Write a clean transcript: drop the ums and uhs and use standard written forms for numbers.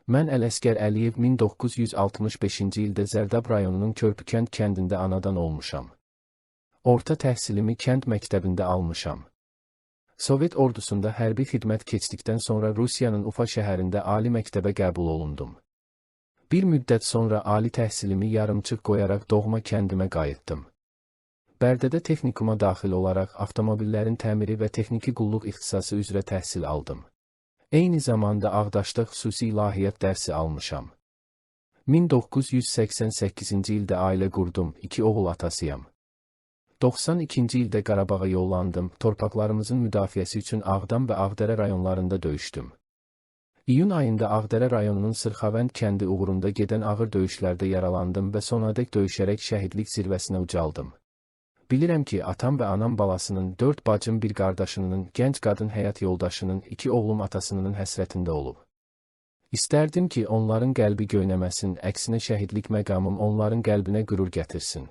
Mən Ələsgər Əliyev 1965-ci ildə Zərdab rayonunun Körpükənd kəndində anadan olmuşam. Orta təhsilimi kənd məktəbində almışam. Sovet ordusunda hərbi xidmət keçdikdən sonra Rusiyanın Ufa şəhərində ali məktəbə qəbul olundum. Bir müddət sonra ali təhsilimi yarımçıq qoyaraq doğma kəndimə qayıtdım. Bərdədə texnikuma daxil olaraq avtomobillərin təmiri və texniki qulluq ixtisası üzrə təhsil aldım. Eyni zamanda Ağdaşda xüsusi ilahiyyat dərsi almışam. 1988-ci ildə ailə qurdum, 2 oğul atasıyam. 92-ci ildə Qarabağa yollandım, torpaqlarımızın müdafiəsi üçün Ağdam və Ağdərə rayonlarında döyüşdüm. İyun ayında Ağdərə rayonunun Sırxavənd kəndi uğrunda gedən ağır döyüşlərdə yaralandım və sonadək döyüşərək şəhidlik zirvəsinə ucaldım. Bilirəm ki, atam və anam balasının, 4 bacım bir qardaşının, gənc qadın həyat yoldaşının, 2 oğlum atasının həsrətində olub. İstərdim ki, onların qəlbi göynəməsin, əksinə şəhidlik məqamım onların qəlbinə qürur gətirsin.